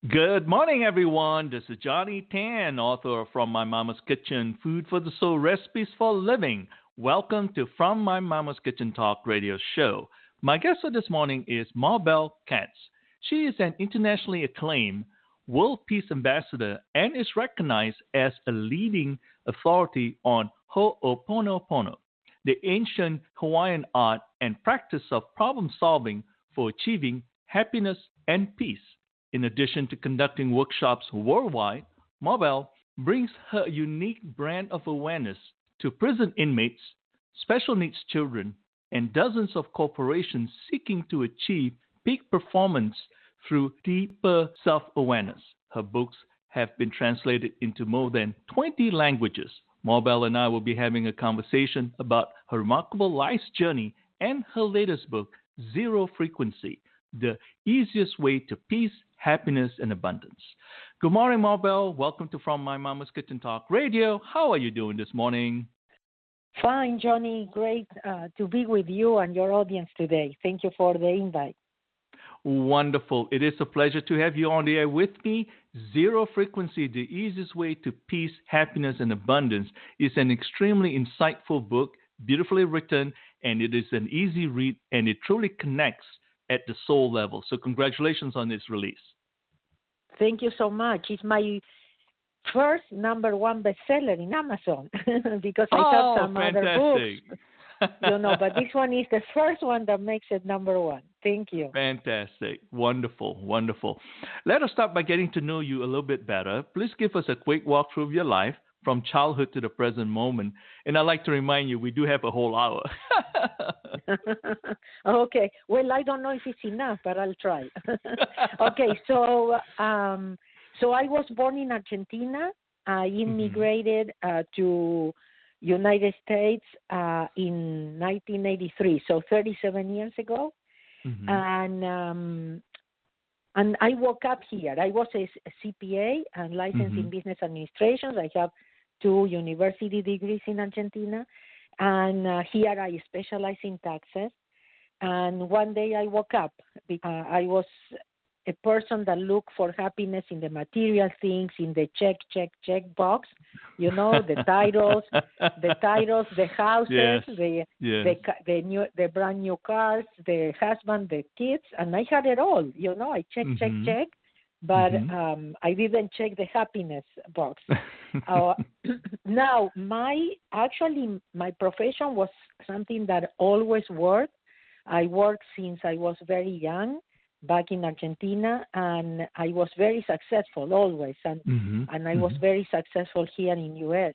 Good morning, everyone. This is Johnny Tan, author of From My Mama's Kitchen, Food for the Soul, Recipes for Living. Welcome to From My Mama's Kitchen Talk radio show. My guest for this morning is Mabel Katz. She is an internationally acclaimed World Peace Ambassador and is recognized as a leading authority on hooponopono, the ancient Hawaiian art and practice of problem solving for achieving happiness and peace. In addition to conducting workshops worldwide, Mabel brings her unique brand of awareness to prison inmates, special needs children, and dozens of corporations seeking to achieve peak performance through deeper self awareness. Her books have been translated into more than 20 languages. Mabel and I will be having a conversation about her remarkable life's journey and her latest book, Zero Frequency, the easiest way to peace, happiness, and abundance. Good morning, Mabel. Welcome to From My Mama's Kitchen Talk Radio. How are you doing this morning? Fine, Johnny. Great to be with you and your audience today. Thank you for the invite. Wonderful. It is a pleasure to have you on the air with me. Zero Frequency, the easiest way to peace, happiness, and abundance is an extremely insightful book, beautifully written, and it is an easy read, and it truly connects at the soul level. So congratulations on its release. Thank you so much. It's my first number one bestseller in Amazon because I have some fantastic. other books. But this one is the first one that makes it number one. Thank you. Fantastic. Wonderful. Wonderful. Let us start by getting to know you a little bit better. Please give us a quick walkthrough of your life from childhood to the present moment. And I'd like to remind you, we do have a whole hour. Okay. Well, I don't know if it's enough, but I'll try. Okay. So I was born in Argentina. I immigrated to United States in 1983, so 37 years ago. And I woke up here. I was a CPA and licensed in business administration. I have 2 university degrees in Argentina. And here I specialize in taxes. And one day I woke up because I was a person that looked for happiness in the material things, in the check box, the titles, the houses, the brand new cars, the husband, the kids, and I had it all. I check, but I didn't check the happiness box. Now, my profession was something that always worked. I worked since I was very young back in Argentina, and I was very successful always, and I was very successful here in U.S.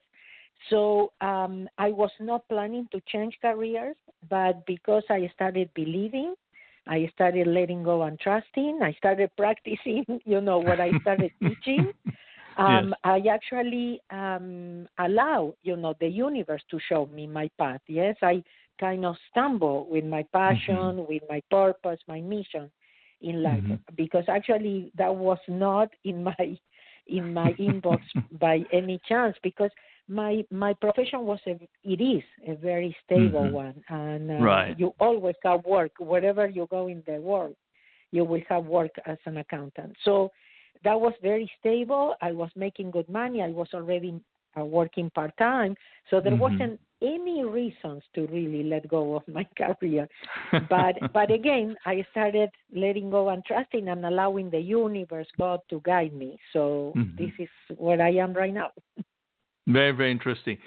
So I was not planning to change careers, but because I started believing, I started letting go and trusting, I started practicing, what I started teaching. I actually allow, the universe to show me my path. Yes, I kind of stumble with my passion, with my purpose, my mission in life, because actually that was not in my inbox by any chance, because my profession it is a very stable one, and you always have work wherever you go in the world. You will have work as an accountant. So that was very stable. I was making good money. I was already working part-time, so there wasn't any reasons to really let go of my career. But again, I started letting go and trusting and allowing the universe, God, to guide me. So this is where I am right now. Very, very interesting.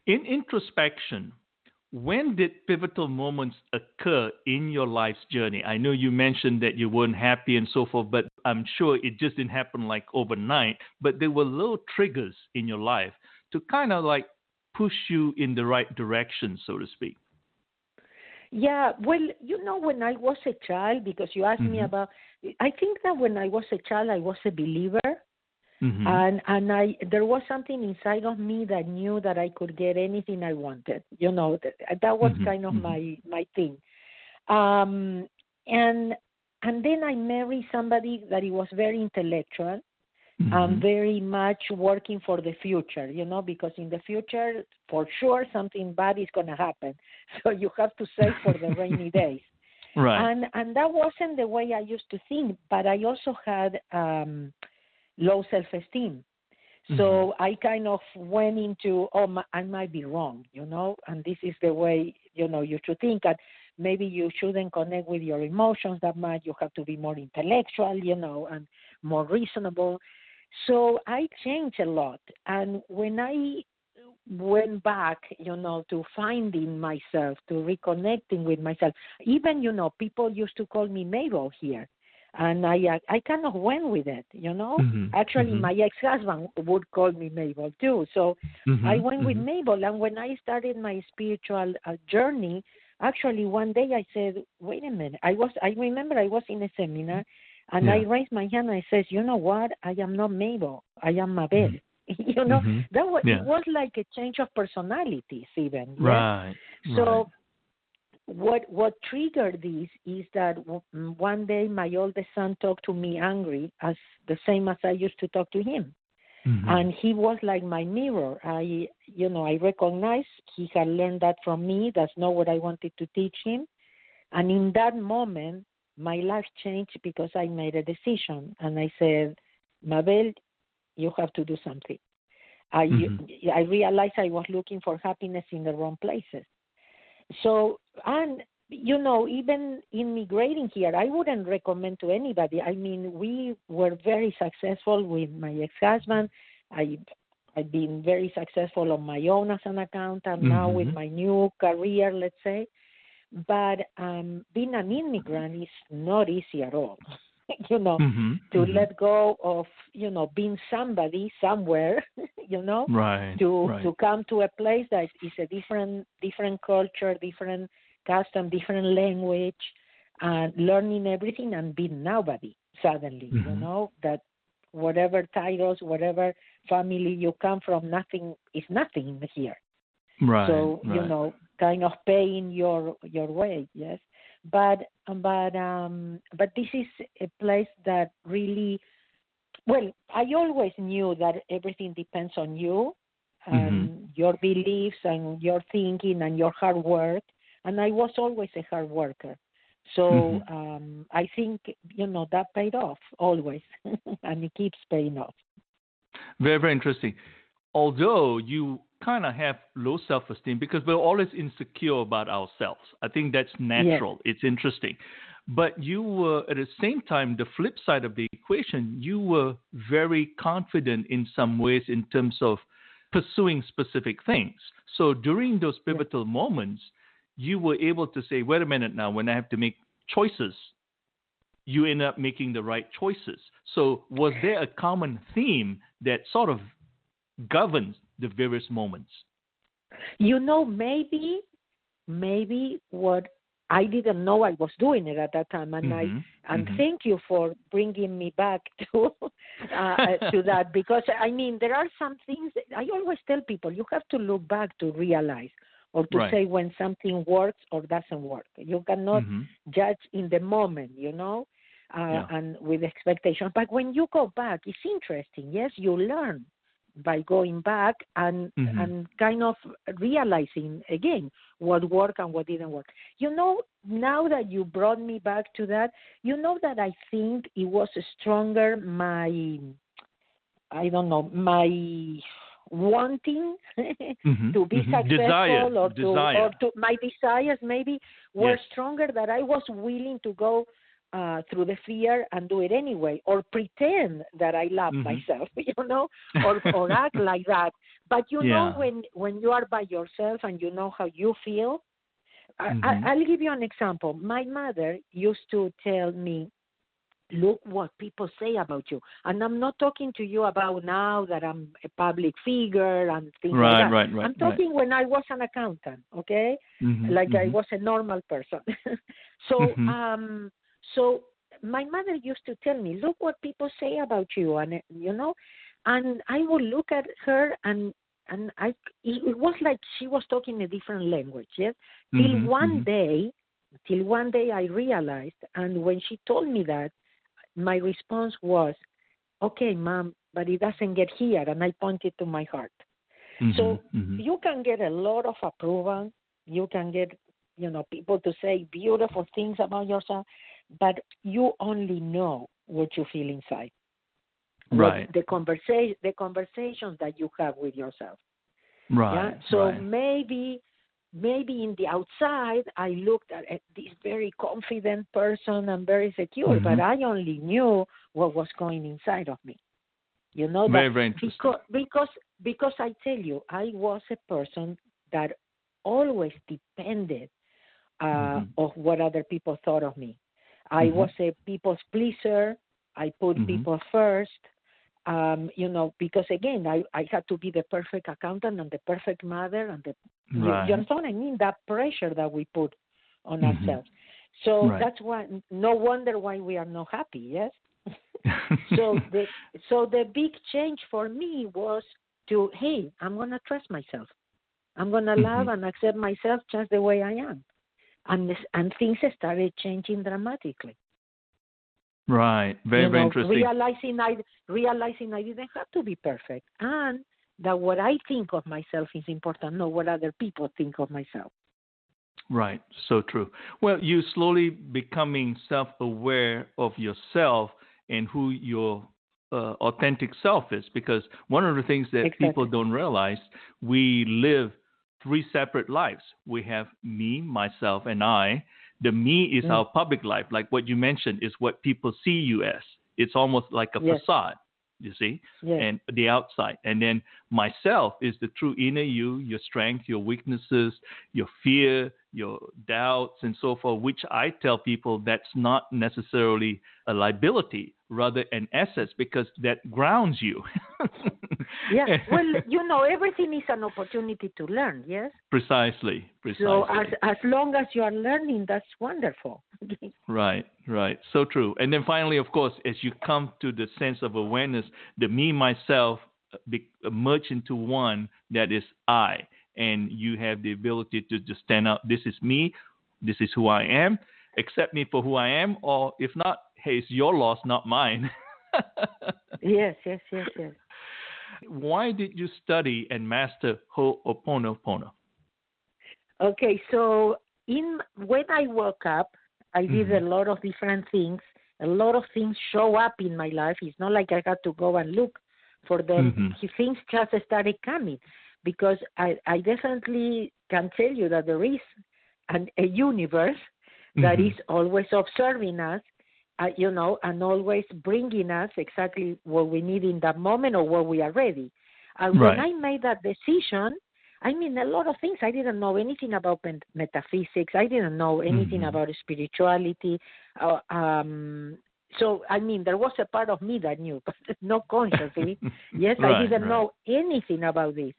In introspection, when did pivotal moments occur in your life's journey? I know you mentioned that you weren't happy and so forth, but I'm sure it just didn't happen like overnight. But there were little triggers in your life to kind of like push you in the right direction, so to speak. Yeah, well, when I was a child, because you asked me about, I think that when I was a child, I was a believer. And there was something inside of me that knew that I could get anything I wanted. That was kind of my thing. And then I married somebody that he was very intellectual and very much working for the future, because in the future, for sure, something bad is going to happen. So you have to save for the rainy days. Right. And that wasn't the way I used to think, but I also had low self-esteem. So I kind of went into, I might be wrong, and this is the way, you should think that maybe you shouldn't connect with your emotions that much. You have to be more intellectual, and more reasonable. So I changed a lot. And when I went back, to finding myself, to reconnecting with myself, even, people used to call me Mabel here. And I kind of went with it, Actually, my ex-husband would call me Mabel too. So I went with Mabel. And when I started my spiritual journey, actually one day I said, wait a minute. I remember I was in a seminar, and I raised my hand and I said, you know what? I am not Mabel. I am Mabel. That was, it was like a change of personalities even. Right. So what triggered this is that one day my oldest son talked to me angry, as the same as I used to talk to him. And he was like my mirror. I recognized he had learned that from me. That's not what I wanted to teach him. And in that moment, my life changed because I made a decision. And I said, Mabel, you have to do something. I realized I was looking for happiness in the wrong places. So, and, even immigrating here, I wouldn't recommend to anybody. I mean, we were very successful with my ex-husband. I've been very successful on my own as an accountant, now with my new career, let's say. But being an immigrant is not easy at all. To let go of, being somebody somewhere, to come to a place that is a different culture, different custom, different language, and learning everything and being nobody suddenly, that whatever titles, whatever family you come from, nothing is nothing here. Right. So, kind of paying your way, yes. But this is a place that really, well, I always knew that everything depends on you and your beliefs and your thinking and your hard work. And I was always a hard worker. So I think, that paid off always, and it keeps paying off. Very, very interesting. Although you kind of have low self-esteem because we're always insecure about ourselves. I think that's natural. Yes. It's interesting. But you were, at the same time, the flip side of the equation, you were very confident in some ways in terms of pursuing specific things. So during those pivotal moments, you were able to say, wait a minute now, when I have to make choices, you end up making the right choices. So was there a common theme that sort of governs the various moments? Maybe what I didn't know I was doing it at that time, and thank you for bringing me back to that, because I mean there are some things that I always tell people you have to look back to realize or to say when something works or doesn't work. You cannot judge in the moment, and with expectation. But when you go back, it's interesting. Yes, you learn by going back and kind of realizing again what worked and what didn't work. Now that you brought me back to that, that I think it was stronger my wanting to be successful or to my desires maybe were stronger, that I was willing to go through the fear and do it anyway, or pretend that I love myself, or act like that. But when you are by yourself and you know how you feel, I'll give you an example. My mother used to tell me, look what people say about you. And I'm not talking to you about now that I'm a public figure and things like that. Right. I'm talking when I was an accountant, okay? I was a normal person. So my mother used to tell me, look what people say about you, and and I would look at her and it was like she was talking a different language, yes? Till one day I realized, and when she told me that, my response was, okay, Mom, but it doesn't get here, and I pointed to my heart. So you can get a lot of approval, you can get, people to say beautiful things about yourself, but you only know what you feel inside. Right. The conversations that you have with yourself. Right. Yeah. So right. maybe in the outside I looked at this very confident person and very secure, but I only knew what was going inside of me. You know that Very, very interesting. because I tell you, I was a person that always depended of what other people thought of me. I was a people's pleaser. I put people first. Because again, I had to be the perfect accountant and the perfect mother and you understand what I mean? That pressure that we put on ourselves. So that's why, no wonder why we are not happy, yes? So the big change for me was to, hey, I'm going to trust myself. I'm going to love and accept myself just the way I am. And things started changing dramatically. Right. Very, very interesting. Realizing I didn't have to be perfect, and that what I think of myself is important, not what other people think of myself. Right. So true. Well, you slowly becoming self-aware of yourself and who your authentic self is, because one of the things that people don't realize, we live 3 separate lives. We have me, myself, and I. The me is our public life. Like what you mentioned is what people see you as. It's almost like a facade, you see, and the outside. And then myself is the true inner you, your strength, your weaknesses, your fear, your doubts, and so forth, which I tell people that's not necessarily a liability, rather an asset, because that grounds you. Well, everything is an opportunity to learn, yes? Precisely. So as long as you are learning, that's wonderful. Right. So true. And then finally, of course, as you come to the sense of awareness, the me, myself, merge into one that is I. And you have the ability to just stand up. This is me. This is who I am. Accept me for who I am. Or if not, hey, it's your loss, not mine. Yes. Why did you study and master Oponopono? Okay, so when I woke up, I did a lot of different things. A lot of things show up in my life. It's not like I had to go and look for them. Things just started coming, because I definitely can tell you that there is a universe that is always observing us, and always bringing us exactly what we need in that moment or what we are ready. And when I made that decision, I mean, a lot of things. I didn't know anything about metaphysics. I didn't know anything about spirituality. So, I mean, there was a part of me that knew, but not consciously. Yes, I didn't know anything about this.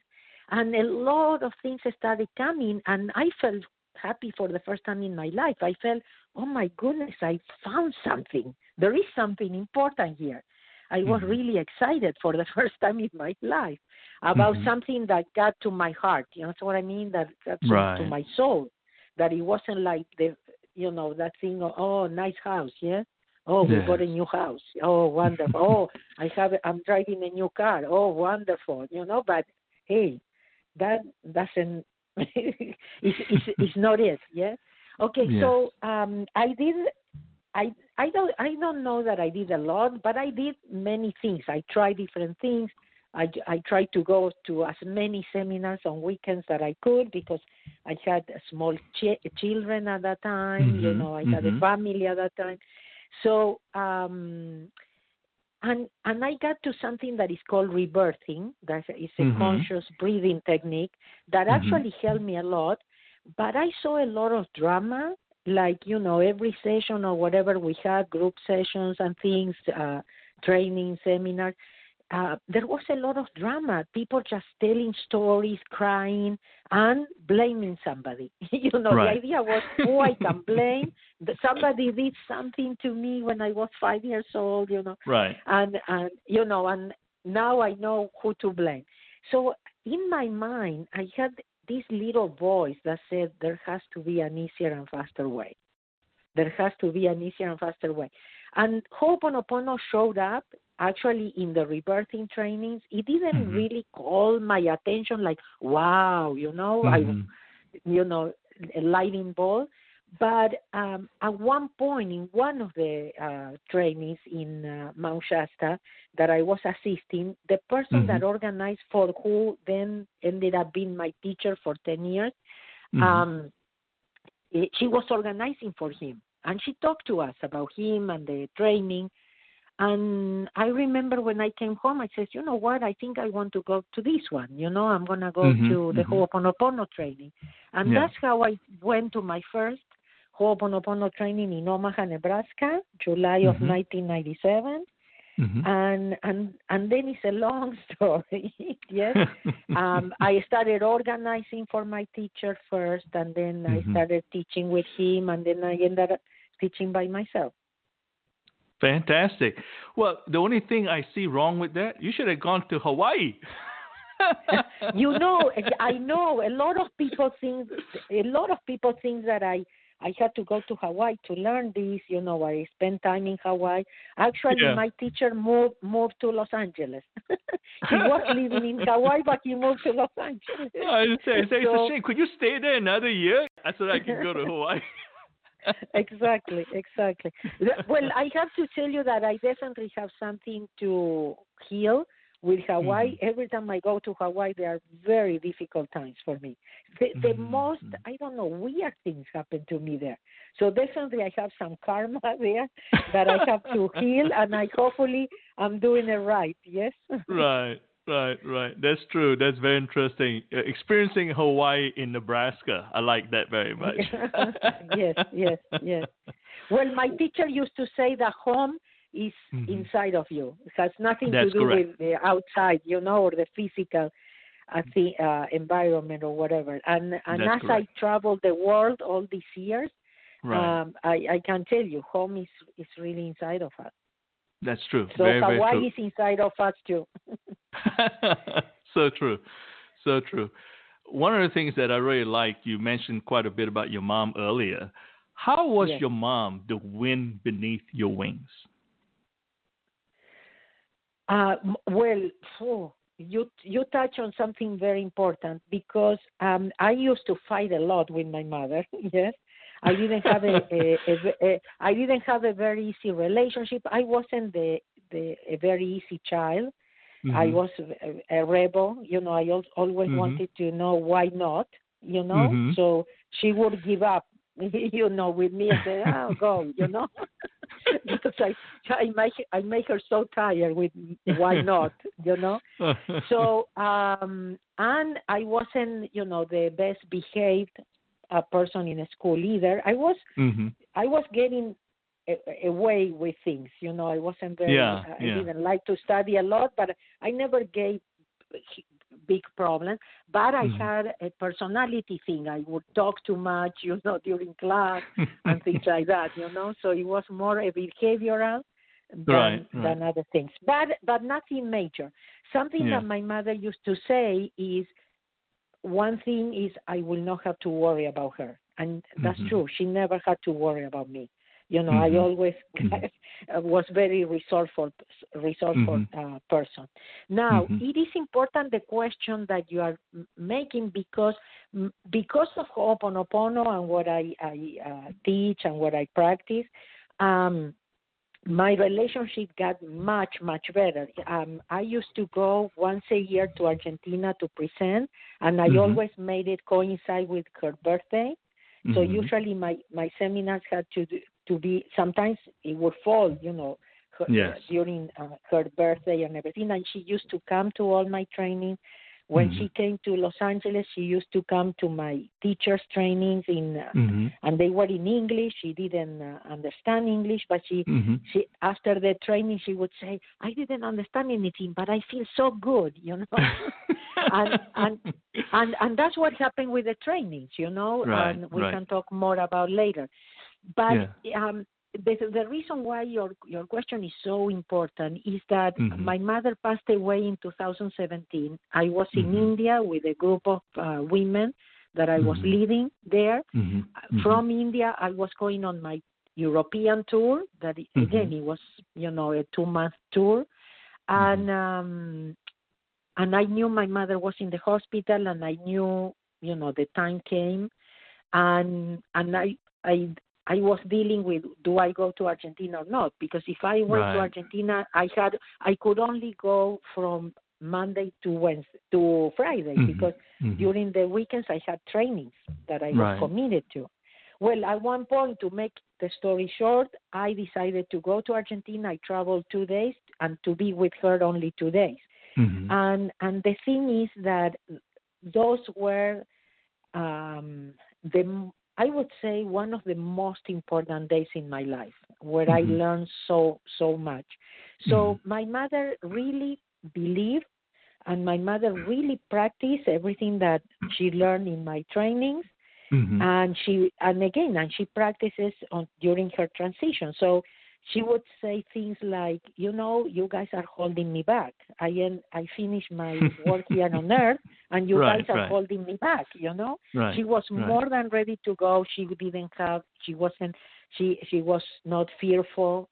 And a lot of things started coming, and I felt happy for the first time in my life. I felt, oh, my goodness, I found something. There is something important here. I was really excited for the first time in my life about something that got to my heart. You know what I mean? That got to my soul. That it wasn't like that thing of, oh, nice house, yeah? Oh, we bought a new house. Oh, wonderful. Oh, I'm driving a new car. Oh, wonderful. But hey, that doesn't, it's not it, yeah? Okay, so I don't know that I did a lot, but I did many things. I tried different things. I tried to go to as many seminars on weekends that I could, because I had small children at that time. I had a family at that time. So, and I got to something that is called rebirthing. That is a conscious breathing technique that actually helped me a lot. But I saw a lot of drama, like, every session or whatever we had, group sessions and things, training, seminars. There was a lot of drama, people just telling stories, crying, and blaming somebody. The idea was, I can blame. Somebody did something to me when I was 5 years old, Right. And now I know who to blame. So in my mind, I had this little voice that said, there has to be an easier and faster way. There has to be an easier and faster way. And Ho'oponopono showed up actually in the rebirthing trainings. It didn't really call my attention like, wow, a lightning ball. But at one point, in one of the trainings in Mount Shasta that I was assisting, the person that organized for who then ended up being my teacher for 10 years, she was organizing for him. And she talked to us about him and the training. And I remember when I came home, I said, you know what, I think I want to go to this one. I'm going to go to the Oponopono training. And that's how I went to my first Oponopono training in Omaha, Nebraska, July of 1997. And then it's a long story. Yes. I started organizing for my teacher first, and then I started teaching with him, and then I ended up teaching by myself. Fantastic. Well, the only thing I see wrong with that, you should have gone to Hawaii. I know a lot of people think that I had to go to Hawaii to learn this. I spent time in Hawaii. Actually, my teacher moved to Los Angeles. He was living in Hawaii, but he moved to Los Angeles. I say, it's a shame. Could you stay there another year so that I can go to Hawaii? Exactly. Well, I have to tell you that I definitely have something to heal with Hawaii. Every time I go to Hawaii, there are very difficult times for me. The most, I don't know, weird things happen to me there. So definitely I have some karma there that I have to heal, and hopefully I'm doing it right, yes? Right. That's true. That's very interesting. Experiencing Hawaii in Nebraska. I like that very much. Yes. Well, my teacher used to say that home is inside of you. It has nothing to do with the outside, or the physical environment or whatever. And as I traveled the world all these years, I can tell you, home is really inside of us. That's true. So very, Hawaii very true. is inside of us too. So true. One of the things that I really like, you mentioned quite a bit about your mom earlier. How was your mom the wind beneath your wings? You touch on something very important, because I used to fight a lot with my mother. Yes. I didn't have I didn't have a very easy relationship. I wasn't a very easy child. I was a rebel. I always wanted to know why not. So she would give up. With me and say, "Oh, go," because I make her so tired with why not, So and I wasn't, the best behaved person in a school either. I was getting away with things. I wasn't very. I didn't like to study a lot, but I never gave big problems. But I had a personality thing. I would talk too much, during class and things like that. So it was more a behavioral than other things. But nothing major. Something that my mother used to say is, one thing is, I will not have to worry about her. And that's true. She never had to worry about me. I always was very resourceful person. Now, it is important, the question that you are making, because of Oponopono and what I teach and what I practice, my relationship got much, much better. I used to go once a year to Argentina to present, and I always made it coincide with her birthday. So usually my seminars had to be, sometimes it would fall, during her birthday and everything. And she used to come to all my training. When she came to Los Angeles, she used to come to my teachers' trainings and they were in English. She didn't understand English, but she after the training, she would say, "I didn't understand anything, but I feel so good," and that's what happened with the trainings, and we can talk more about later. But the reason why your question is so important is that my mother passed away in 2017. I was in India with a group of women that I was leading there. From India, I was going on my European tour. That again, it was a 2-month tour, and I knew my mother was in the hospital, and I knew the time came, and I was dealing with, do I go to Argentina or not? Because if I went to Argentina, I could only go from Monday to Friday, because during the weekends I had trainings that I was committed to. Well, at one point, to make the story short, I decided to go to Argentina. I traveled 2 days and to be with her only 2 days. And the thing is that those were I would say one of the most important days in my life, where I learned so much. So my mother really believed, and my mother really practiced everything that she learned in my trainings, and she practices during her transition. So she would say things like, you guys are holding me back. I finished my work here on Earth, and you guys are holding me back. She was more than ready to go. She was not fearful,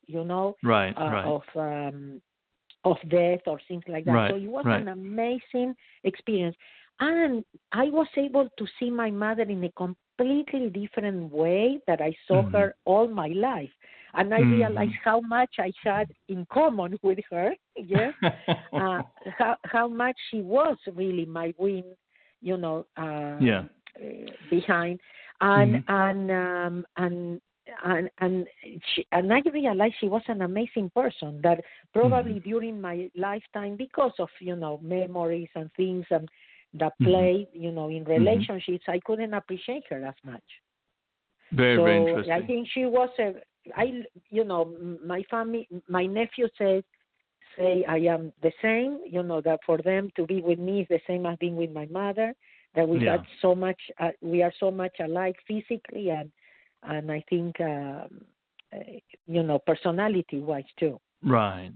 of death or things like that. So it was an amazing experience. And I was able to see my mother in a completely different way that I saw her all my life. And I realized how much I had in common with her, yes, how much she was really my wing, behind. And I realized she was an amazing person, that probably during my lifetime, because of, memories and things that played, in relationships, I couldn't appreciate her as much. Very interesting. I think she was my family, my nephew say I am the same, that for them to be with me is the same as being with my mother, that we had so much, we are so much alike physically and I think, personality-wise too. Right.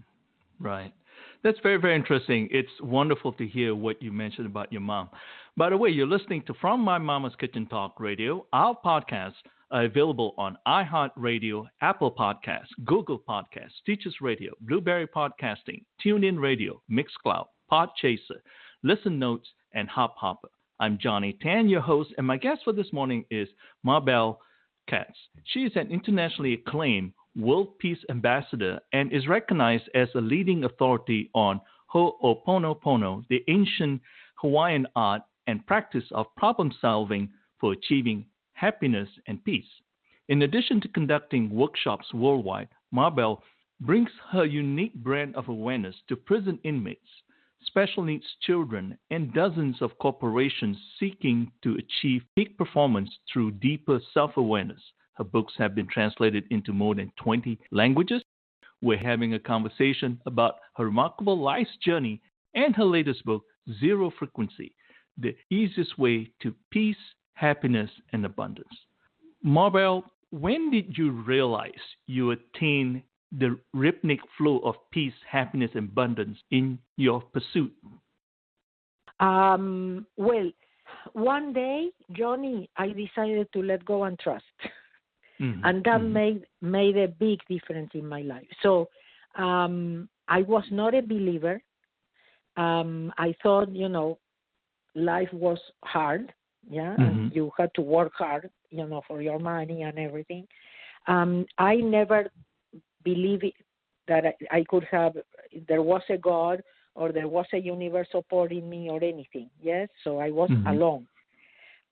That's very, very interesting. It's wonderful to hear what you mentioned about your mom. By the way, you're listening to From My Mama's Kitchen Talk Radio. Our podcasts are available on iHeartRadio, Apple Podcasts, Google Podcasts, Teachers Radio, Blueberry Podcasting, TuneIn Radio, Mixcloud, Podchaser, Listen Notes, and Hopper. I'm Johnny Tan, your host, and my guest for this morning is Mabel Katz. She is an internationally acclaimed World Peace Ambassador and is recognized as a leading authority on hooponopono, the ancient Hawaiian art and practice of problem solving for achieving happiness and peace. In addition to conducting workshops worldwide, Mabel brings her unique brand of awareness to prison inmates, special needs children, and dozens of corporations seeking to achieve peak performance through deeper self-awareness. Her books have been translated into more than 20 languages. We're having a conversation about her remarkable life's journey and her latest book, Zero Frequency, The Easiest Way to Peace, Happiness, and Abundance. Mabel, when did you realize you attained the rhythmic flow of peace, happiness, and abundance in your pursuit? Well, one day, Johnny, I decided to let go and trust. And that made a big difference in my life. So I was not a believer. I thought, life was hard, and you had to work hard, for your money and everything. I never believed that I could have, there was a God or there was a universe supporting me or anything, yes? So I was alone.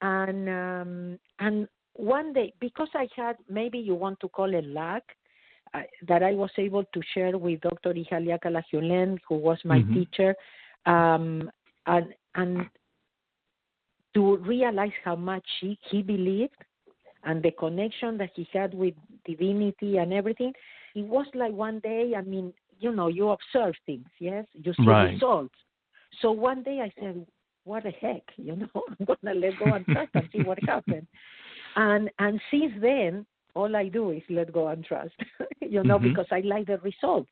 And one day, because I had, maybe you want to call it luck, that I was able to share with Dr. Ihaliaka Lajulen, who was my teacher, and to realize how much he believed and the connection that he had with divinity and everything. It was like one day, I mean, you observe things, yes? You see results. So one day I said, what the heck, I'm going to let go and trust and see what happens. And since then, all I do is let go and trust, because I like the results.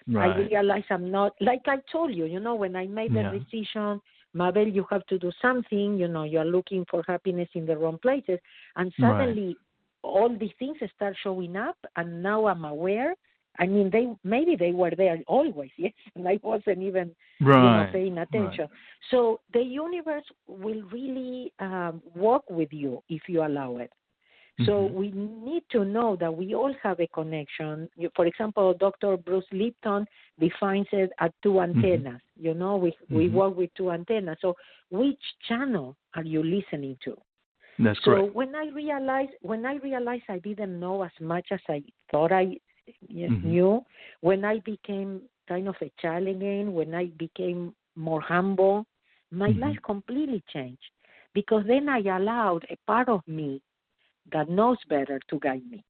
I realize I'm not, like I told you, when I made the decision, Mabel, you have to do something, you're looking for happiness in the wrong places. And suddenly all these things start showing up, and now I'm aware. I mean, maybe they were there always, yes, and I wasn't even paying attention. So the universe will really work with you if you allow it. So Mm-hmm. we need to know that we all have a connection. For example, Dr. Bruce Lipton defines it as two antennas. You know, we Mm-hmm. work with two antennas. So which channel are you listening to? That's So correct. when I realized I didn't know as much as I thought I Mm-hmm. knew, when I became kind of a child again, when I became more humble, my Mm-hmm. life completely changed because then I allowed a part of me that knows better to guide me.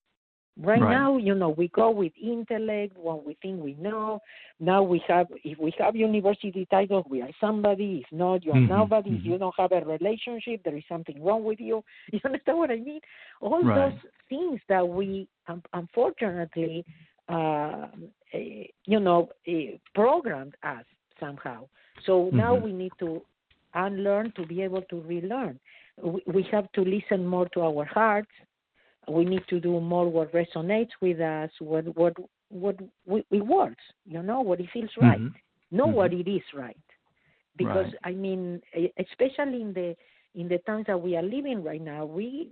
Right Right. now, we go with intellect, what we think we know. Now if we have university titles, we are somebody. If not, you are Mm-hmm. nobody. If Mm-hmm. you don't have a relationship, there is something wrong with you. You understand what I mean? All those Right. things that we, unfortunately, programmed us somehow. So now Mm-hmm. we need to unlearn to be able to relearn. We have to listen more to our hearts. We need to do more what resonates with us, what it works, what it feels right, know Mm-hmm. what it is right. Because Right. I mean, especially in the times that we are living right now, we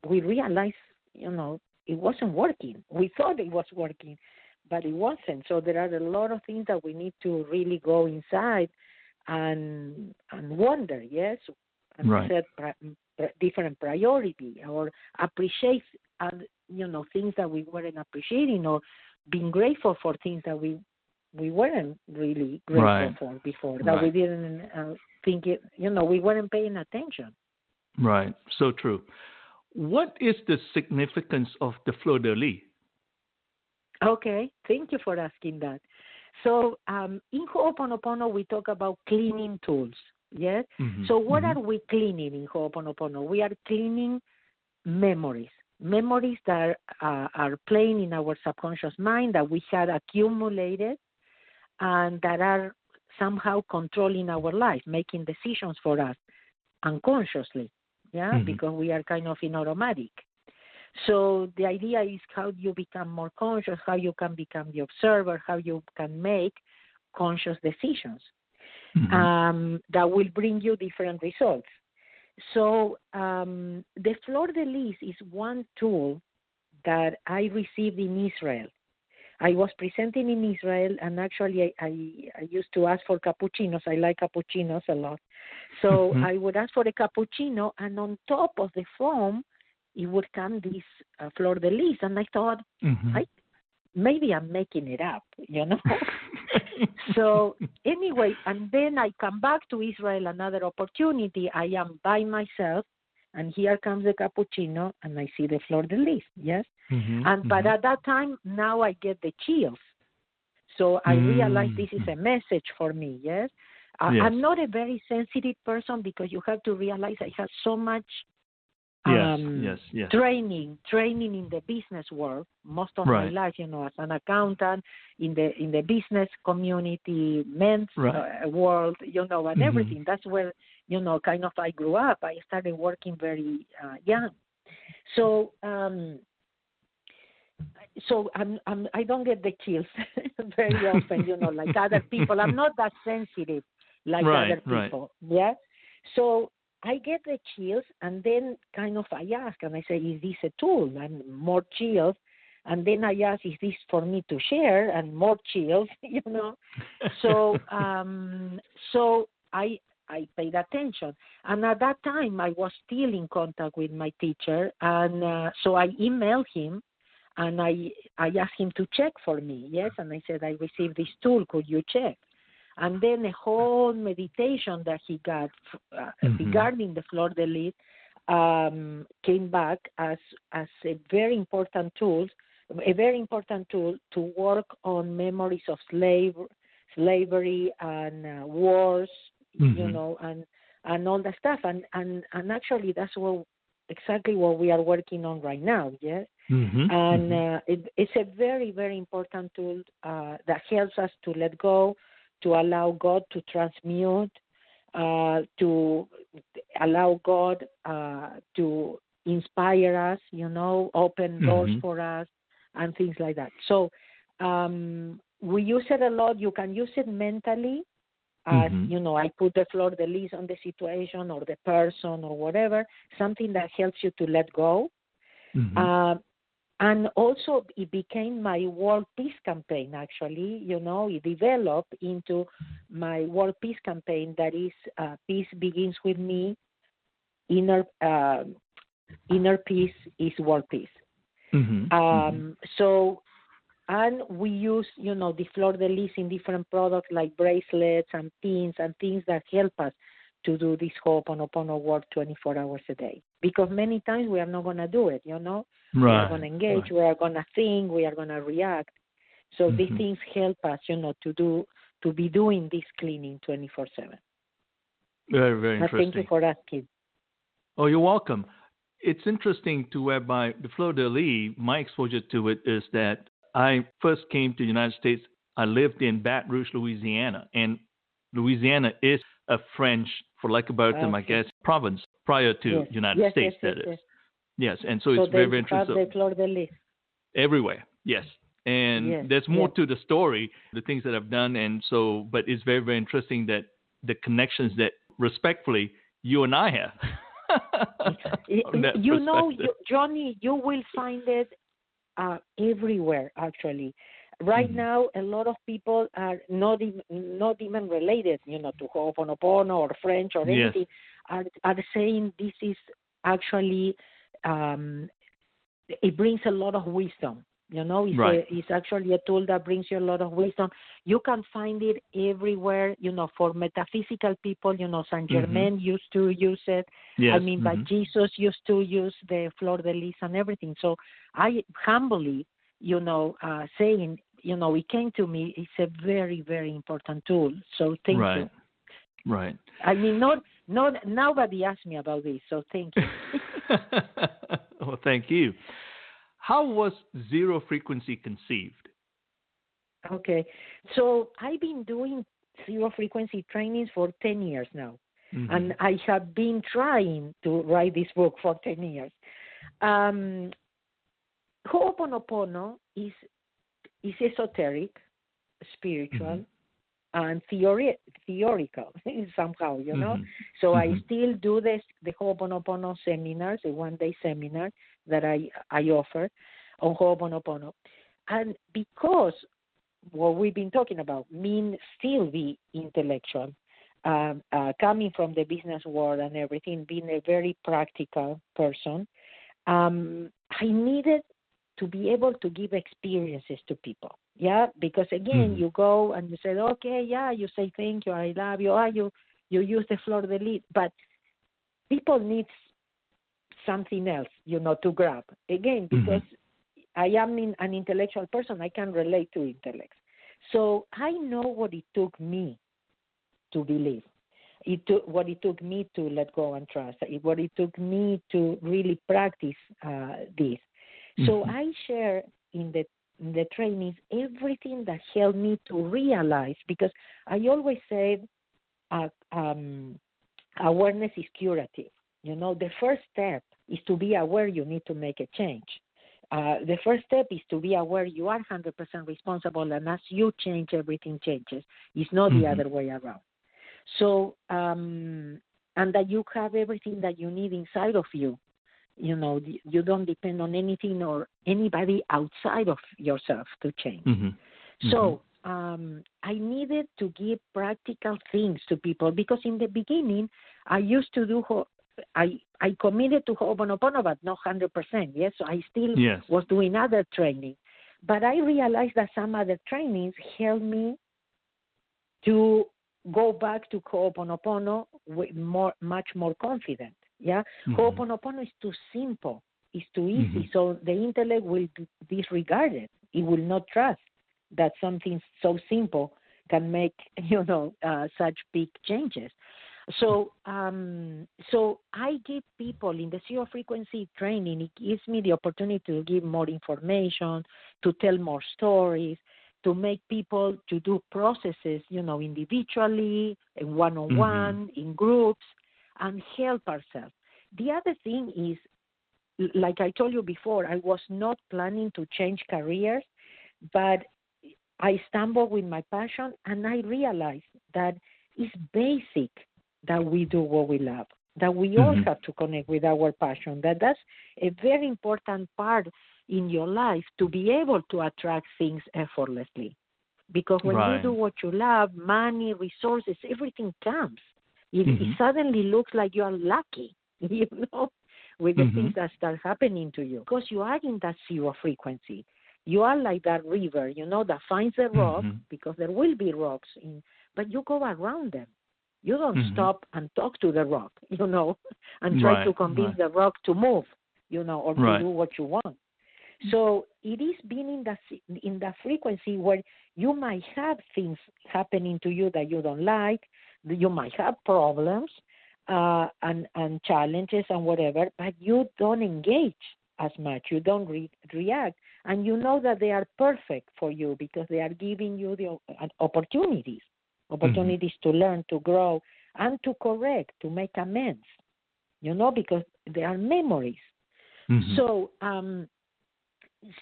realize, it wasn't working. We thought it was working, but it wasn't. So there are a lot of things that we need to really go inside and wonder, yes, and Right. set different priority or appreciate, things that we weren't appreciating or being grateful for things that we weren't really grateful Right. for before, that we Right. didn't think it, we weren't paying attention. Right. So true. What is the significance of the Fleur-De-Lis? Okay, thank you for asking that. So in Ho'oponopono, we talk about cleaning tools. Yes. Mm-hmm. So what Mm-hmm. are we cleaning in Ho'oponopono? We are cleaning memories, that are playing in our subconscious mind that we had accumulated and that are somehow controlling our life, making decisions for us unconsciously. Yeah, Mm-hmm. because we are kind of in automatic. So the idea is how you become more conscious, how you can become the observer, how you can make conscious decisions Mm-hmm. that will bring you different results. So the Fleur-De-Lis is one tool that I received in Israel. I was presenting in Israel, and actually I used to ask for cappuccinos. I like cappuccinos a lot. So Mm-hmm. I would ask for a cappuccino, and on top of the foam, it would come this Fleur-De-Lis. And I thought, Mm-hmm. maybe I'm making it up, So anyway, and then I come back to Israel, another opportunity. I am by myself, and here comes the cappuccino, and I see the Fleur-De-Lis, yes? Mm-hmm. But Mm-hmm. at that time, now I get the chills. So I realize this is Mm-hmm. a message for me, yes? Yes. I'm not a very sensitive person because you have to realize I have so much Yes. Yes. Yes. training in the business world most of my Right. life, as an accountant in the business community, men's Right. world, and Mm-hmm. everything. That's where, kind of I grew up. I started working very young. So I don't get the chills very often, like other people. I'm not that sensitive like Right. other Right. people. Yeah. So I get the chills, and then kind of I ask, and I say, "Is this a tool?" And more chills, and then I ask, "Is this for me to share?" And more chills, So so I paid attention, and at that time I was still in contact with my teacher, and so I emailed him. And I asked him to check for me, yes, and I said, I received this tool, could you check? And then a whole meditation that he got Mm-hmm. regarding the Fleur-De-Lis came back as a very important tool to work on memories of slavery and wars, Mm-hmm. and all that stuff. And actually that's exactly what we are working on right now, yes. Mm-hmm. And it's a very, very important tool that helps us to let go, to allow God to transmute, to allow God to inspire us, open doors Mm-hmm. for us, and things like that. So we use it a lot. You can use it mentally. As Mm-hmm. I put the Fleur-De-Lis on the situation or the person or whatever, something that helps you to let go. And also, it became my World Peace Campaign, actually. It developed into my World Peace Campaign that is Peace Begins With Me, Inner Peace is World Peace. So, and we use, the Flor de Lis in different products like bracelets and pins and things that help us to do this Oponopono work 24 hours a day. Because many times we are not going to do it, We are going to engage, we are going to think, we are going to react. So these things help us, to be doing this cleaning 24/7. Very, very interesting. Thank you for asking. Oh, you're welcome. It's interesting to whereby the Fleur de Lis, my exposure to it is that I first came to the United States. I lived in Baton Rouge, Louisiana, and Louisiana is a French, for lack of a better term, I guess, province prior to United States. Yes, and so it's very, very interesting. The Flor de Lis. Everywhere, yes. And there's more to the story, the things that I've done, and so, but it's very, very interesting that the connections that, respectfully, you and I have. Johnny, you will find it everywhere, actually. Right now, a lot of people are not even related, to Ho'oponopono or French or anything, are saying this is actually, it brings a lot of wisdom. It's actually a tool that brings you a lot of wisdom. You can find it everywhere, for metaphysical people, Saint Germain used to use it. Yes. But Jesus used to use the Flor de Lis and everything. So I humbly, saying, it came to me, it's a very, very important tool. So thank you. Right. Nobody asked me about this, so thank you. Well, thank you. How was zero frequency conceived? Okay. So I've been doing zero frequency trainings for 10 years now. And I have been trying to write this book for 10 years. Ho'oponopono is esoteric, spiritual, and theoretical somehow, So I still do the Ho'oponopono seminars, a one-day seminar that I offer on Ho'oponopono. And because what we've been talking about means still be intellectual, coming from the business world and everything, being a very practical person, I needed to be able to give experiences to people. Because again, you go and you say, okay, you say thank you, I love you, you use the Flor de Lis, but people need something else, to grab. Again, because I am an intellectual person, I can relate to intellect. So I know what it took me to believe. What it took me to let go and trust. What it took me to really practice this. So I share in the trainings everything that helped me to realize, because I always said awareness is curative. The first step is to be aware you need to make a change. The first step is to be aware you are 100% responsible, and as you change, everything changes. It's not the other way around. So, and that you have everything that you need inside of you. You don't depend on anything or anybody outside of yourself to change. So I needed to give practical things to people, because in the beginning I used to do, I committed to Ho'oponopono, but not 100%. Yes, so I still was doing other training, but I realized that some other trainings helped me to go back to Ho'oponopono with much more confident. Ho'oponopono is too simple. It's too easy. So the intellect will disregard it. It will not trust that something so simple can make, such big changes. So I give people in the zero frequency training, it gives me the opportunity to give more information, to tell more stories, to make people to do processes, individually, in one-on-one, in groups, and help ourselves. The other thing is, like I told you before, I was not planning to change careers, but I stumbled with my passion, and I realized that it's basic that we do what we love. that we all have to connect with our passion, that's a very important part in your life to be able to attract things effortlessly. Because when you do what you love, money, resources, everything comes. It suddenly looks like you are lucky, with the things that start happening to you. Because you are in that zero frequency. You are like that river, that finds the rock, because there will be rocks, but you go around them. You don't stop and talk to the rock, and try to convince the rock to move, or to do what you want. So it is being in the frequency where you might have things happening to you that you don't like. You might have problems and challenges and whatever, but you don't engage as much. You don't react. And you know that they are perfect for you because they are giving you the opportunities to learn, to grow, and to correct, to make amends, because they are memories. So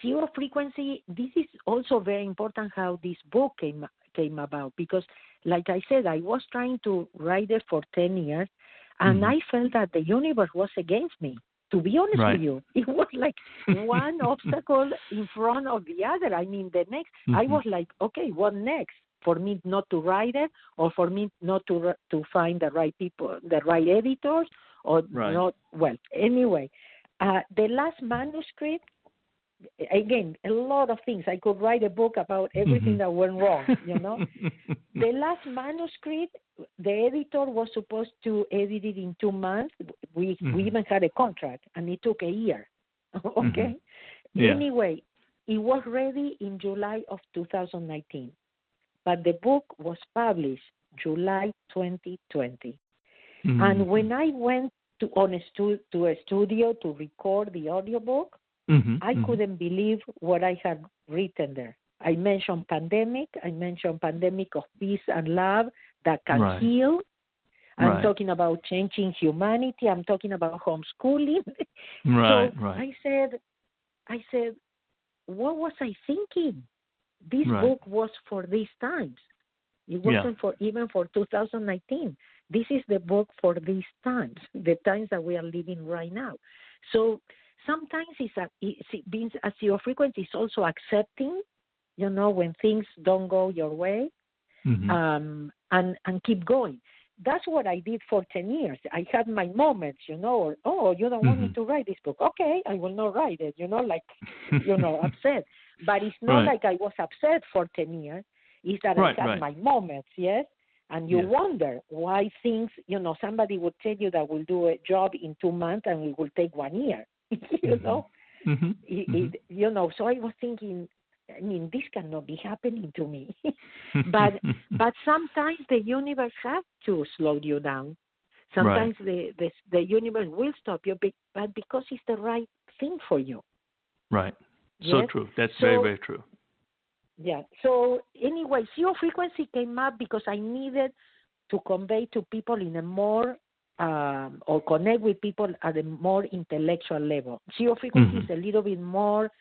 zero frequency, this is also very important how this book came about, because like I said, I was trying to write it for 10 years, and I felt that the universe was against me. To be honest with you, it was like one obstacle in front of the other. I mean, the next, I was like, okay, what next? For me not to write it, or for me not to find the right people, the right editors, or not. Well, anyway, the last manuscript, again, a lot of things. I could write a book about everything that went wrong, The last manuscript, the editor was supposed to edit it in 2 months. We even had a contract, and it took a year. Okay? Anyway, it was ready in July of 2019. But the book was published July 2020. And when I went to a studio to record the audiobook, I couldn't believe what I had written there. I mentioned pandemic of peace and love that can heal. I'm talking about changing humanity. I'm talking about homeschooling. I said, what was I thinking? This book was for these times. It wasn't for 2019. This is the book for these times, the times that we are living right now. So sometimes being a zero frequency is also accepting, when things don't go your way, and keep going. That's what I did for 10 years. I had my moments, or, you don't want me to write this book. Okay, I will not write it, upset. But it's not like I was upset for 10 years. It's that I had my moments, yes? And you wonder why things, somebody would tell you that we'll do a job in 2 months and it will take 1 year, So I was thinking, I mean, this cannot be happening to me. but sometimes the universe has to slow you down. Sometimes the universe will stop you, but because it's the right thing for you. Right. So true. That's very, very true. Yeah. So anyway, zero frequency came up because I needed to convey to people in a more or connect with people at a more intellectual level. Zero frequency is a little bit more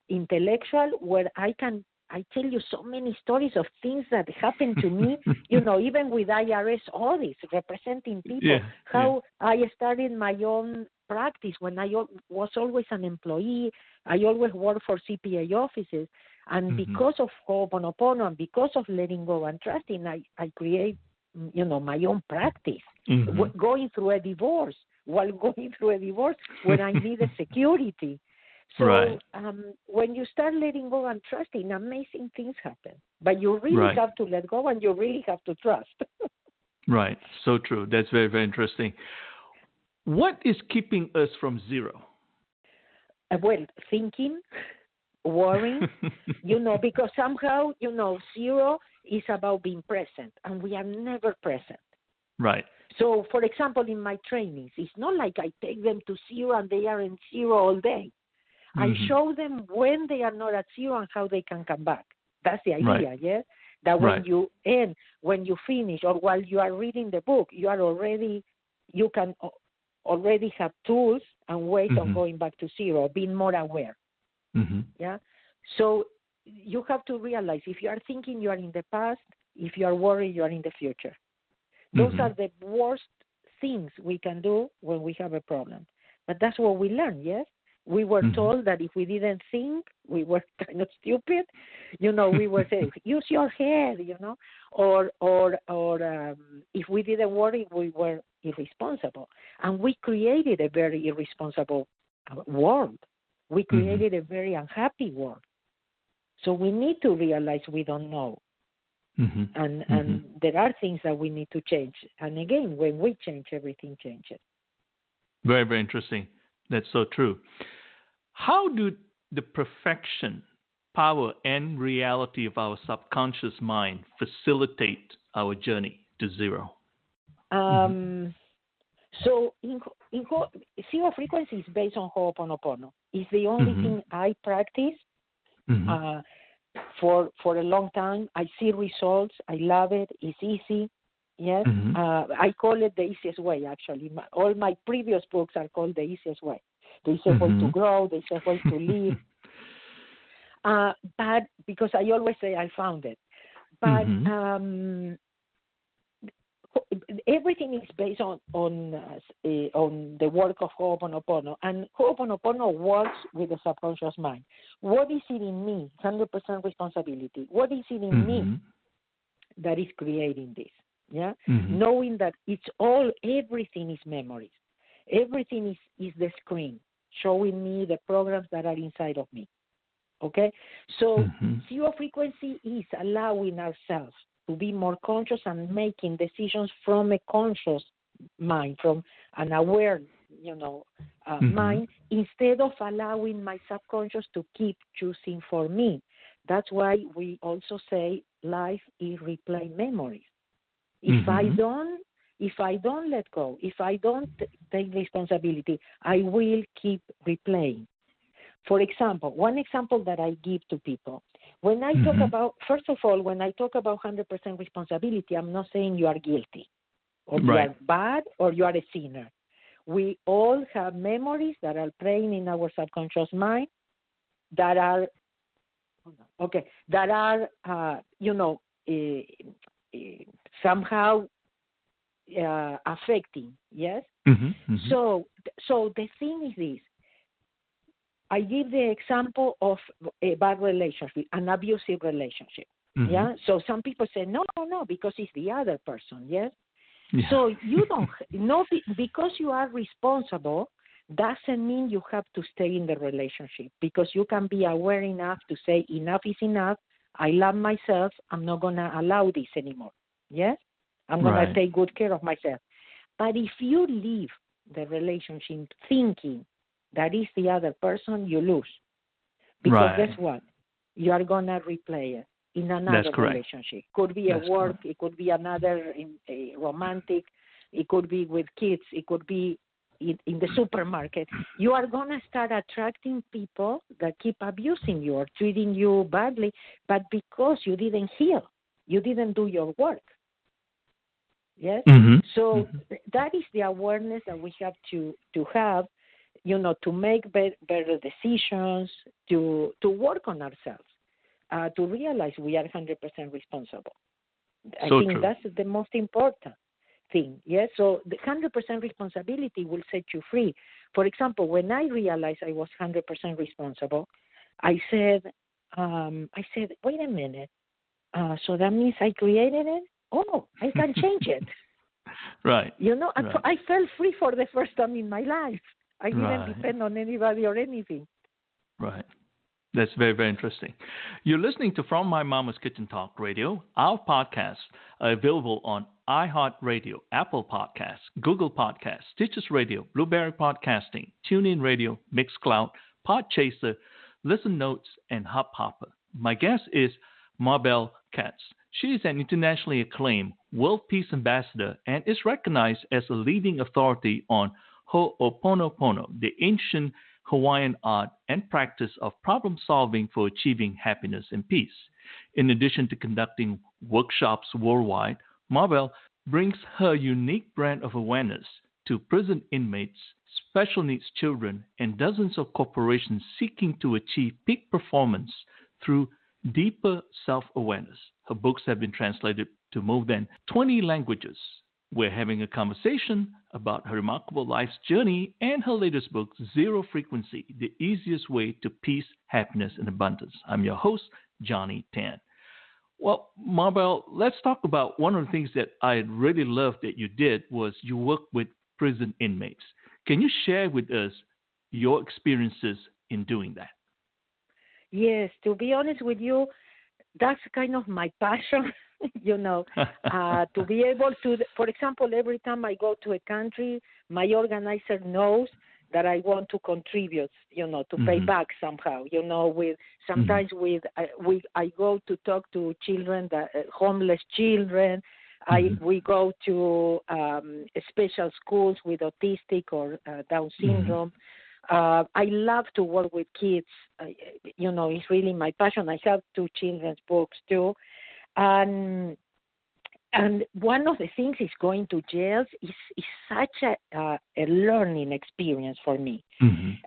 intellectual, where I tell you so many stories of things that happened to me, even with IRS audits, representing people, I started my own practice when I was always an employee. I always worked for CPA offices. And because of Oponopono and because of letting go and trusting, I create, my own practice. Going through a divorce, when I needed security. So when you start letting go and trusting, amazing things happen. But you really have to let go and you really have to trust. Right. So true. That's very, very interesting. What is keeping us from zero? Well, thinking, worrying, because somehow, zero is about being present, and we are never present. Right. So, for example, in my trainings, it's not like I take them to zero and they are in zero all day. I show them when they are not at zero and how they can come back. That's the idea, yes? That when you end, when you finish, or while you are reading the book, you can already have tools and ways of going back to zero, being more aware. Yeah. So you have to realize, if you are thinking, you are in the past. If you are worried, you are in the future. Those are the worst things we can do when we have a problem. But that's what we learn, yes? We were told that if we didn't think, we were kind of stupid. We were saying, use your head, or if we didn't worry, we were irresponsible. And we created a very irresponsible world. We created a very unhappy world. So we need to realize we don't know. And there are things that we need to change. And again, when we change, everything changes. Very, very interesting. That's so true. How do the perfection, power, and reality of our subconscious mind facilitate our journey to zero? So zero frequency is based on Ho'oponopono. It's the only thing I practice for a long time. I see results. I love it. It's easy. Yes. I call it the easiest way, actually. All my previous books are called the easiest way. The easiest way to grow, the easiest way to live. But because I always say I found it. But everything is based on the work of Ho'oponopono. And Ho'oponopono works with the subconscious mind. What is it in me? 100% responsibility. What is it in me that is creating this? Yeah, knowing that everything is memories. Everything is the screen showing me the programs that are inside of me. Okay, so zero frequency is allowing ourselves to be more conscious and making decisions from a conscious mind, from an aware, mind, instead of allowing my subconscious to keep choosing for me. That's why we also say life is replay memories. If I don't let go, if I don't take responsibility, I will keep replaying. For example, one example that I give to people, when I talk about, first of all, when I talk about 100% responsibility, I'm not saying you are guilty or you are bad or you are a sinner. We all have memories that are playing in our subconscious mind that are, somehow affecting, yes? So the thing is this. I give the example of a bad relationship, an abusive relationship, yeah? So some people say, no, because it's the other person, yes? Yeah. So you don't, because you are responsible, doesn't mean you have to stay in the relationship, because you can be aware enough to say enough is enough. I love myself. I'm not going to allow this anymore. Yes? I'm going to take good care of myself. But if you leave the relationship thinking that is the other person, you lose. Because guess what? You are going to replay it in another relationship. Could be at work. It could be another romantic. It could be with kids. It could be in the supermarket. You are going to start attracting people that keep abusing you or treating you badly, but because you didn't heal, you didn't do your work. Yes? So that is the awareness that we have to have, to make better decisions, to work on ourselves, to realize we are 100% responsible. I think that's the most important thing. Yes, so the 100% responsibility will set you free. For example, when I realized I was 100% responsible, I said, wait a minute. So that means I created it? Oh, I can change it. Right. I felt free for the first time in my life. I didn't depend on anybody or anything. Right. That's very, very interesting. You're listening to From My Mama's Kitchen Talk Radio. Our podcasts are available on iHeartRadio, Apple Podcasts, Google Podcasts, Stitches Radio, Blueberry Podcasting, TuneIn Radio, Mixcloud, Podchaser, Listen Notes, and Hopper. My guest is Mabel Katz. She is an internationally acclaimed World Peace Ambassador and is recognized as a leading authority on Ho'oponopono, the ancient Hawaiian art and practice of problem solving for achieving happiness and peace. In addition to conducting workshops worldwide, Mabel brings her unique brand of awareness to prison inmates, special needs children, and dozens of corporations seeking to achieve peak performance through deeper self-awareness. Her books have been translated to more than 20 languages. We're having a conversation about her remarkable life's journey and her latest book, Zero Frequency, The Easiest Way to Peace, Happiness, and Abundance. I'm your host, Johnny Tan. Well, Mabel, let's talk about one of the things that I really loved that you did was you worked with prison inmates. Can you share with us your experiences in doing that? Yes, to be honest with you, that's kind of my passion, to be able to, for example, every time I go to a country, my organizer knows that I want to contribute, to pay back somehow, with sometimes I go to talk to children, homeless children. We go to special schools with autistic or Down syndrome. I love to work with kids. It's really my passion. I have 2 children's books too. And one of the things is going to jails is such a learning experience for me.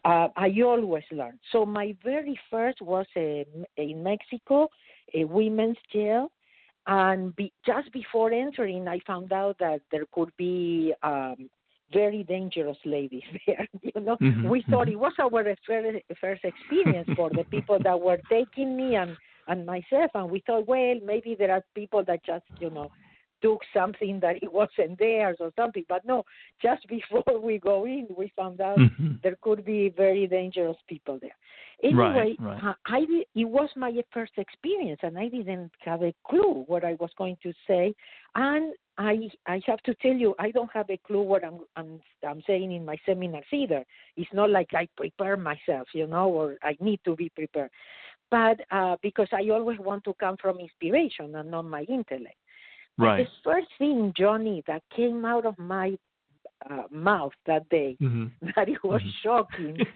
I always learn. So my very first was in Mexico, a women's jail. And just before entering, I found out that there could be very dangerous ladies there. We thought it was our first experience for the people that were taking me and myself. And we thought, well, maybe there are people that just, took something that it wasn't theirs or something. But no, just before we go in, we found out there could be very dangerous people there. Anyway, it was my first experience, and I didn't have a clue what I was going to say. And I have to tell you, I don't have a clue what I'm saying in my seminars either. It's not like I prepare myself, or I need to be prepared. But because I always want to come from inspiration and not my intellect. But the first thing, Johnny, that came out of my mouth that day, that it was shocking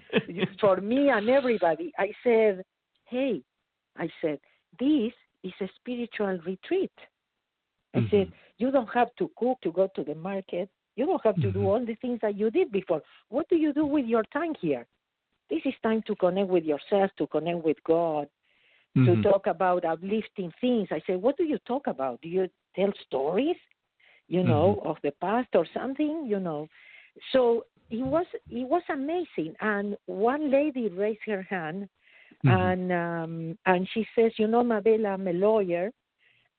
for me and everybody, I said, this is a spiritual retreat. I said, you don't have to cook to go to the market. You don't have to do all the things that you did before. What do you do with your time here? This is time to connect with yourself, to connect with God, to talk about uplifting things. I said, what do you talk about? Do you tell stories, of the past or something, So it was amazing. And one lady raised her hand, and she says, Mabel, I'm a lawyer,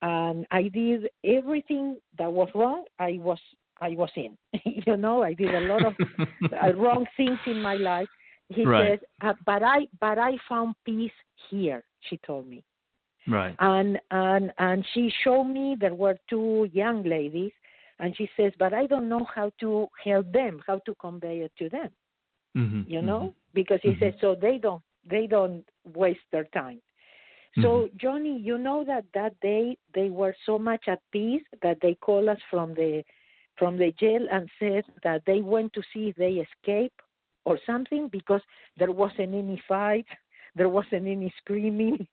and I did everything that was wrong. I was in. I did a lot of wrong things in my life. He says, but I found peace here. She told me. Right. And she showed me there were 2 young ladies, and she says, but I don't know how to help them, how to convey it to them, because he says, so they don't waste their time. So Johnny, that day they were so much at peace that they called us from the jail and said that they went to see if they escaped or something, because there wasn't any fight, there wasn't any screaming,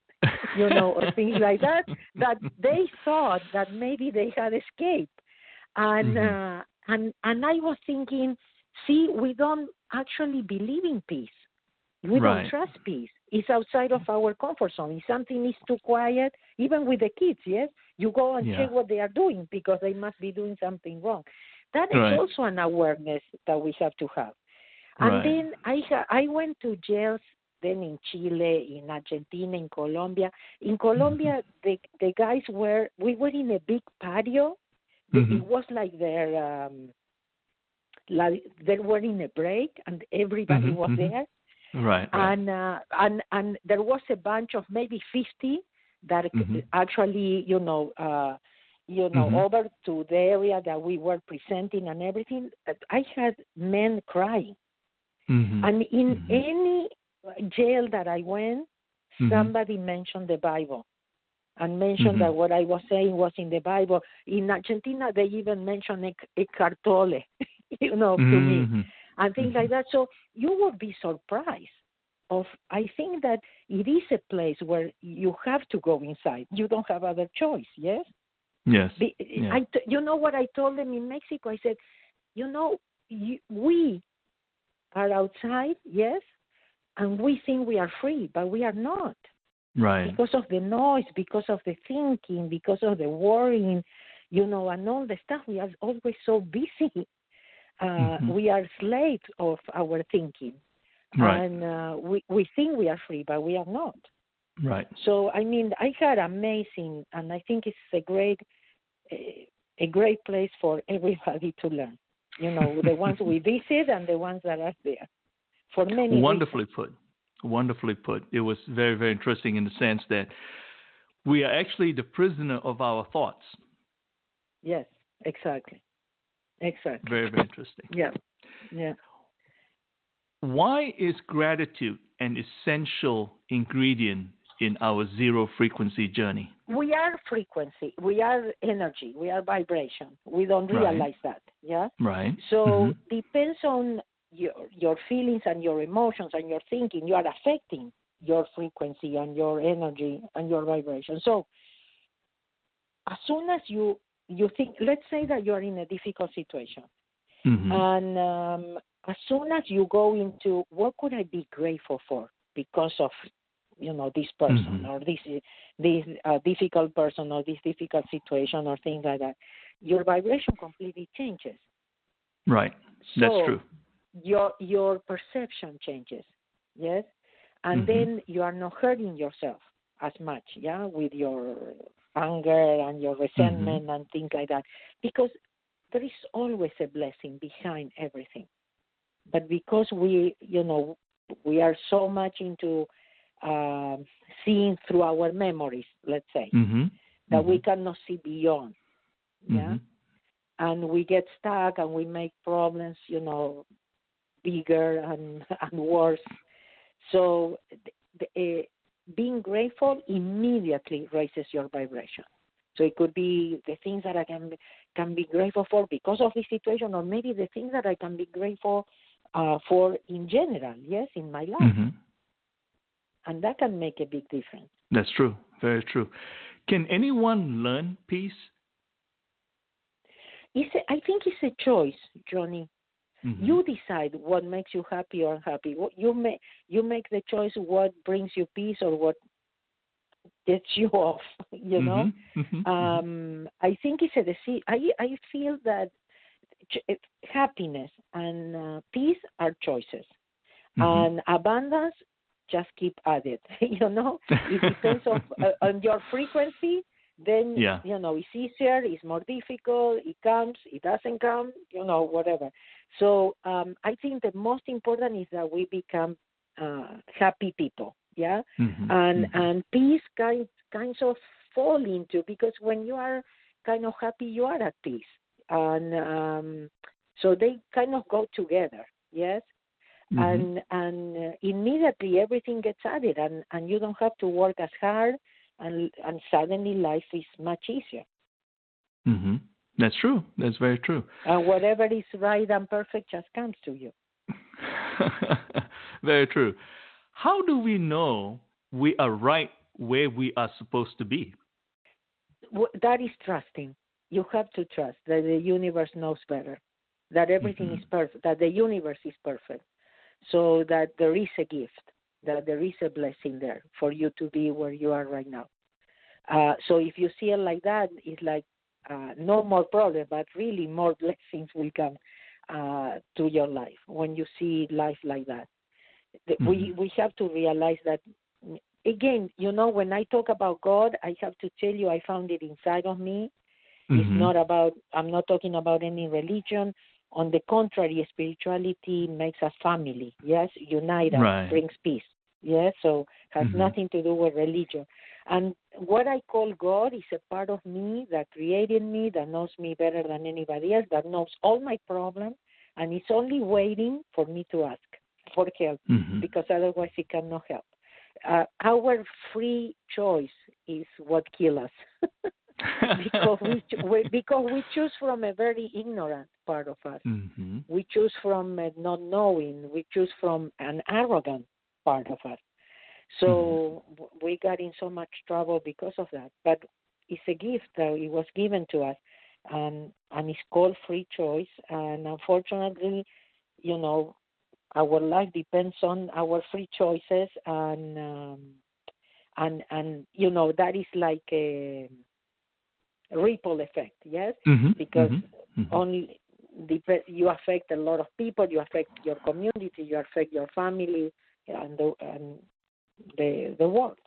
or things like that, that they thought that maybe they had escaped. And I was thinking, see, we don't actually believe in peace. We don't trust peace. It's outside of our comfort zone. If something is too quiet, even with the kids, yes, you go and check what they are doing because they must be doing something wrong. That is also an awareness that we have to have. And then I went to jails then in Chile, in Argentina, in Colombia. In Colombia, the guys we were in a big patio. It was like they were in a break and everybody was there. Right. And there was a bunch of maybe 50 that actually, over to the area that we were presenting and everything. I had men crying. And in any jail that I went, somebody mentioned the Bible and mentioned that what I was saying was in the Bible. In Argentina, they even mentioned a cartole, to me, and things like that. So you would be surprised. I think that it is a place where you have to go inside. You don't have other choice, yes? Yes. You know what I told them in Mexico? I said, we are outside, yes, and we think we are free, but we are not. Right. Because of the noise, because of the thinking, because of the worrying, and all the stuff. We are always so busy. Mm-hmm. We are slaves of our thinking. Right. And we think we are free, but we are not. Right. So, I had amazing, and I think it's a great place for everybody to learn. The ones we visit and the ones that are there for many Wonderfully reasons. put. Wonderfully put. It was very, very interesting in the sense that we are actually the prisoner of our thoughts. Yes, exactly. Very, very interesting. Yeah. Why is gratitude an essential ingredient in our zero frequency journey? We are frequency. We are energy. We are vibration. We don't realize that. Yeah. Right. So depends on your feelings and your emotions and your thinking. You are affecting your frequency and your energy and your vibration. So as soon as you think, let's say that you are in a difficult situation, and as soon as you go into what could I be grateful for because of this person or this difficult person or this difficult situation or things like that, your vibration completely changes. Right. That's true. Your perception changes, yes, and then you are not hurting yourself as much, yeah, with your anger and your resentment and things like that, because there is always a blessing behind everything. But because we are so much into seeing through our memories, let's say, that we cannot see beyond, yeah, and we get stuck and we make problems, bigger and worse. So being grateful immediately raises your vibration. So it could be the things that I can be grateful for because of the situation, or maybe the things that I can be grateful for in general, yes, in my life. And that can make a big difference. That's true. Very true. Can anyone learn peace? I think it's a choice, Johnny. You decide what makes you happy or unhappy. You make the choice what brings you peace or what gets you off. I think it's a decision. I feel that happiness and peace are choices, and abundance just keep at it. It depends on your frequency. Then it's easier, it's more difficult. It comes, it doesn't come. Whatever. So I think the most important is that we become happy people. Yeah, and peace kinds of fall into, because when you are kind of happy, you are at peace, and so they kind of go together. Yes. And immediately everything gets added, and you don't have to work as hard, and suddenly life is much easier. That's true. That's very true. And whatever is right and perfect just comes to you. Very true. How do we know we are right where we are supposed to be? That is trusting. You have to trust that the universe knows better, that everything is perfect, that the universe is perfect. So that there is a gift, that there is a blessing there for you to be where you are right now. So if you see it like that, it's like no more problem, but really more blessings will come to your life when you see life like that. We have to realize that, again, when I talk about God, I have to tell you I found it inside of me. It's not about, I'm not talking about any religion. On the contrary, spirituality makes us family, yes, unite us, brings peace, yes, so has nothing to do with religion. And what I call God is a part of me that created me, that knows me better than anybody else, that knows all my problems, and it's only waiting for me to ask for help, because otherwise it cannot help. Our free choice is what kills us. because we choose from a very ignorant part of us. We choose from not knowing. We choose from an arrogant part of us. So we got in so much trouble because of that. But it's a gift that it was given to us, and it's called free choice. And unfortunately, our life depends on our free choices, and that is like ripple effect, yes, Mm-hmm. because Mm-hmm. Mm-hmm. only you affect a lot of people, you affect your community, you affect your family, and the world.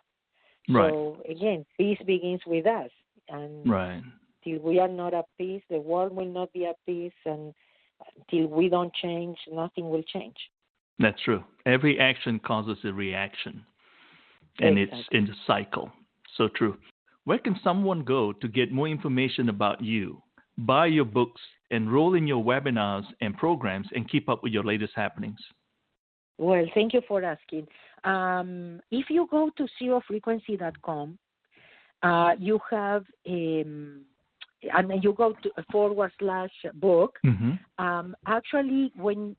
Right. So again, peace begins with us, and Right. till we are not at peace, the world will not be at peace, and until we don't change, nothing will change. That's true. Every action causes a reaction, and Exactly. it's in the cycle. So true. Where can someone go to get more information about you, buy your books, enroll in your webinars and programs, and keep up with your latest happenings? Well, thank you for asking. If you go to zerofrequency.com, you have, and you go to /book. Mm-hmm. Actually, when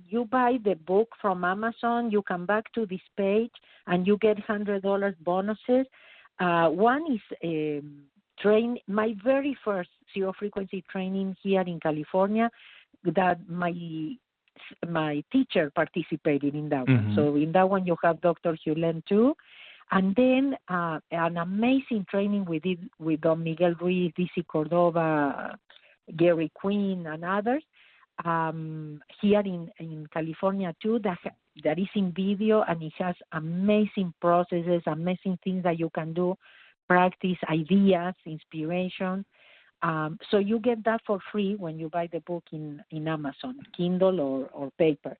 you buy the book from Amazon, you come back to this page and you get $100 bonuses. One is my very first zero frequency training here in California that my teacher participated in that one. Mm-hmm. So in that one, you have Dr. Hulen too. And then an amazing training we did with Don Miguel Ruiz, Dizzy Cordova, Gary Quinn, and others here in California too. That is in video, and it has amazing processes, amazing things that you can do, practice, ideas, inspiration. So you get that for free when you buy the book in Amazon, Kindle or paper.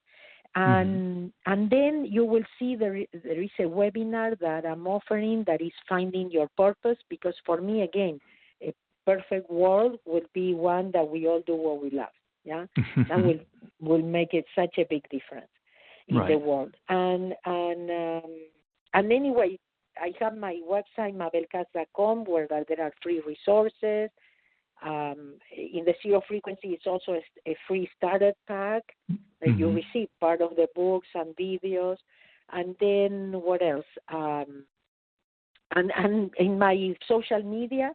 And then you will see there is a webinar that I'm offering that is Finding Your Purpose, because for me, again, a perfect world would be one that we all do what we love. Yeah, that will make it such a big difference in the world. And anyway, I have my website, mabelkatz.com, where there are free resources. In the Zero Frequency, it's also a free starter pack that you receive part of the books and videos. And then what else? And in my social media,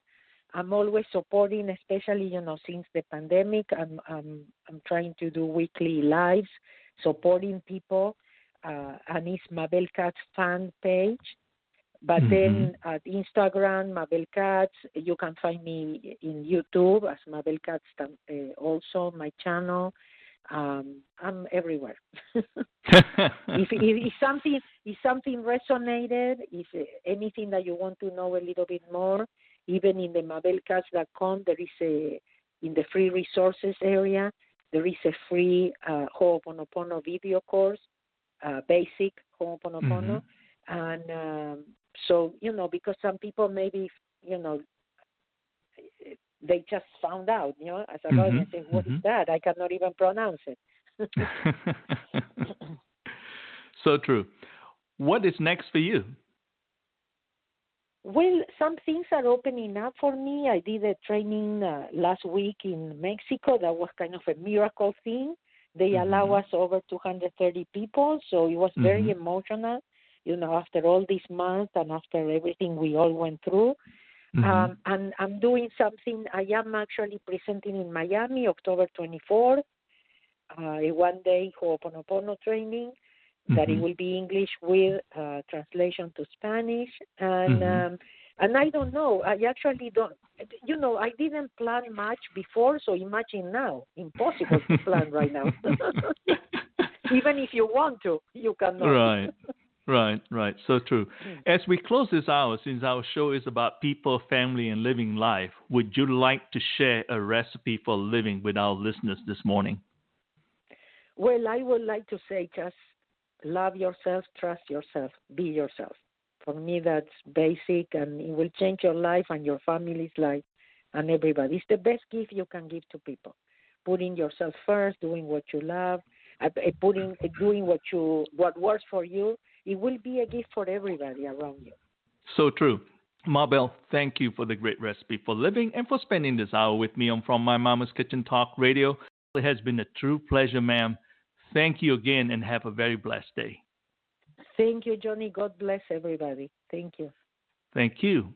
I'm always supporting, especially since the pandemic. I'm trying to do weekly lives, supporting people, and it's Mabel Katz fan page. But then at Instagram, Mabel Katz, you can find me in YouTube as Mabel Katz, also my channel. I'm everywhere. if something resonated, if anything that you want to know a little bit more, even in the mabelkatz.com, there is in the free resources area, there is a free Ho'oponopono video course, basic Ho'oponopono. And so, because some people maybe, they just found out, as a lawyer, and say, what is that? I cannot even pronounce it. So true. What is next for you? Well, some things are opening up for me. I did a training last week in Mexico. That was kind of a miracle thing. They allow us over 230 people, so it was very emotional. After all this month and after everything we all went through. And I'm doing something. I am actually presenting in Miami, October 24th, a one-day Ho'oponopono training that it will be English with translation to Spanish. And I don't know. I actually don't. I didn't plan much before, so imagine now. Impossible to plan right now. Even if you want to, you cannot. Right. So true. As we close this hour, since our show is about people, family, and living life, would you like to share a recipe for living with our listeners this morning? Well, I would like to say just love yourself, trust yourself, be yourself. For me, that's basic, and it will change your life and your family's life and everybody. It's the best gift you can give to people. Putting yourself first, doing what you love, doing what works for you. It will be a gift for everybody around you. So true. Mabel, thank you for the great recipe for living and for spending this hour with me on From My Mama's Kitchen Talk Radio. It has been a true pleasure, ma'am. Thank you again and have a very blessed day. Thank you, Johnny. God bless everybody. Thank you. Thank you.